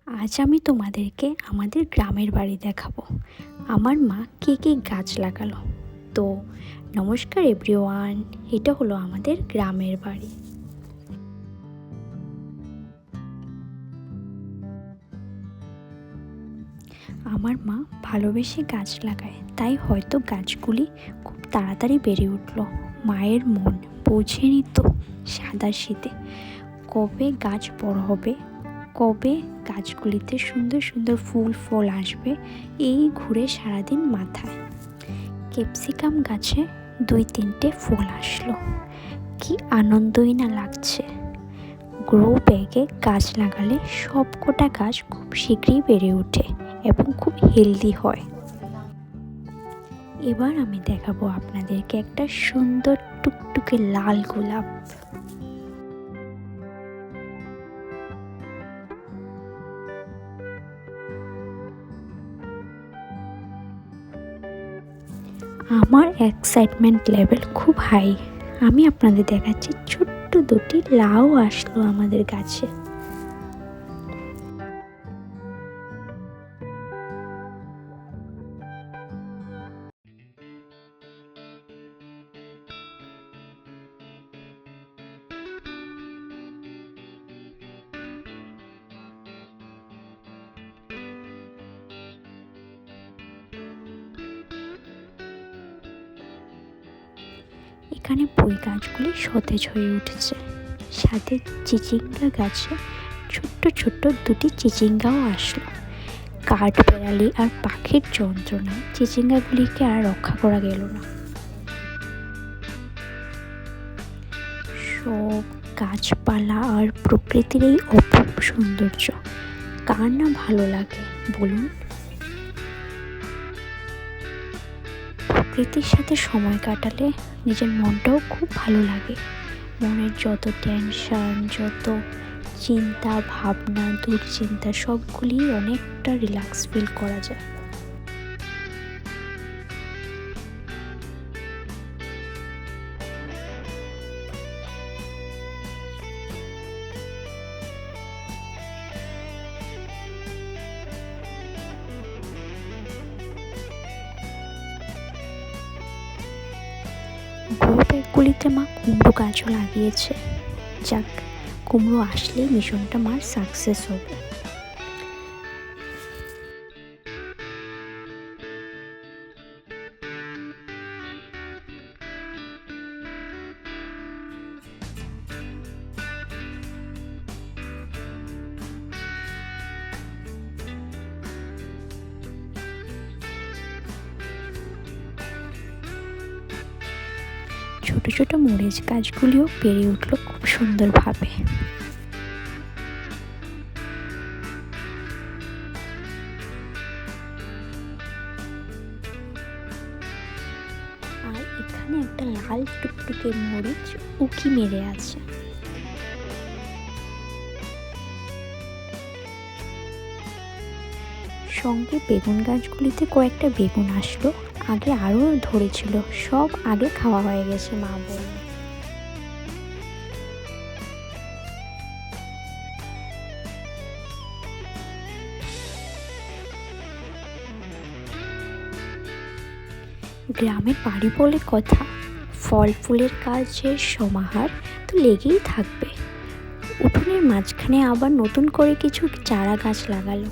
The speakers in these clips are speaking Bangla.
আজ আমি তোমাদেরকে আমাদের গ্রামের বাড়ি দেখাবো। আমার মা কী কী গাছ লাগালো। তো নমস্কার এভরিওয়ান, এটা হলো আমাদের গ্রামের বাড়ি। আমার মা ভালোবেসে গাছ লাগায়, তাই হয়তো গাছগুলি খুব তাড়াতাড়ি বেড়ে উঠলো। মায়ের মন বোঝে নিত সাদাশীতে কবে গাছ বড় হবে, কবে গাছগুলিতে সুন্দর সুন্দর ফুল ফল আসবে, এই ঘুরে সারাদিন মাথায়। ক্যাপসিকাম গাছে 2-3টে ফুল আসলো, কি আনন্দই না লাগছে। গ্রো ব্যাগে গাছ লাগালে সব কটা গাছ খুব শীঘ্রই বেড়ে ওঠে এবং খুব হেলদি হয়। এবার আমি দেখাবো আপনাদেরকে একটা সুন্দর টুকটুকে লাল গোলাপ। আমার এক্সাইটমেন্ট লেভেল খুব হাই। আমি আপনাদের দেখাচ্ছি ছোট্ট 2টি লাউ আসলো আমাদের গাছে। এখানে পুঁই গাছগুলি সতেজ হয়ে উঠেছে, সাথে চিচিঙ্গা গাছে ছোট্ট ছোট্ট 2টি চিচিঙ্গাও আসলো। কাঠবেড়ালি আর পাখির যন্ত্রণায় চিচিঙ্গাগুলিকে আর রক্ষা করা গেল না। সব গাছপালা আর প্রকৃতির এই অপূর্ব সৌন্দর্য কার না ভালো লাগে বলুন। প্রকৃতির সাথে সময় কাটালে নিজের মনটাও খুব ভালো লাগে। মনের যত টেনশন, যত চিন্তা ভাবনা, দুশ্চিন্তা সবগুলি অনেকটা রিল্যাক্স ফিল করা যায়। গ্রো ব্যাগগুলিতে মা কুমড়ো গাছও লাগিয়েছে। যাক, কুমড়ো আসলেই মিশনটা মার সাকসেস হবে। ছোট ছোট মরিচ গাছগুলিও বেড়ে উঠলো খুব সুন্দরভাবে। আর এখানে একটা লাল টুকটুকে মরিচ উকি মেরে আছে। সঙ্গে বেগুন গাছগুলিতে কয়েকটা বেগুন আসলো, আগে আরও ধরেছিল, সব আগে খাওয়া হয়ে গেছে মা বলল। গ্রামের বাড়ি বলে কথা, ফল ফুলের কাজের সমাহার তো লেগেই থাকবে। উঠোনের মাঝখানে আবার নতুন করে কিছু চারা গাছ লাগালো।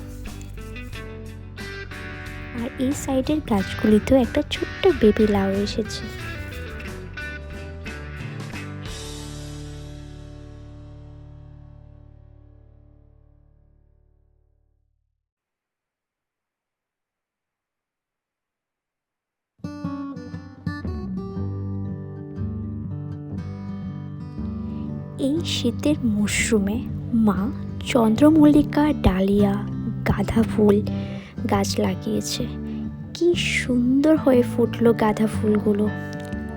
আর এই সাইডের গাছগুলিতেও একটা ছোট্ট বেবি লাউ এসেছে। এই শীতের মরশুমে মা চন্দ্রমল্লিকা, ডালিয়া, গাঁদা ফুল গাছ লাগিয়েছে। কি সুন্দর হয়ে ফুটলো গাঁদা ফুলগুলো।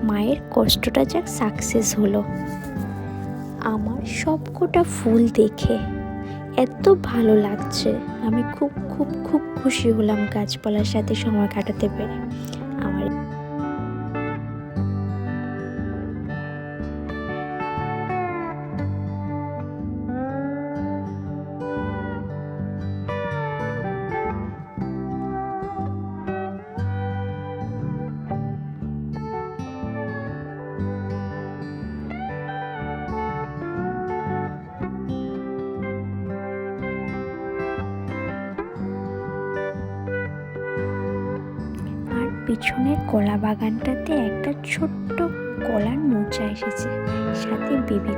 মায়ের কষ্টটা যাক সাকসেস হলো। আমার সবকটা ফুল দেখে এত ভালো লাগছে, আমি খুব খুব খুব খুশি হলাম গাছপালার সাথে সময় কাটাতে পেরে। আমার পিছনের কলা বাগানটাতে একটা ছোট্ট কলার মোচা এসেছে, সাথে বেবি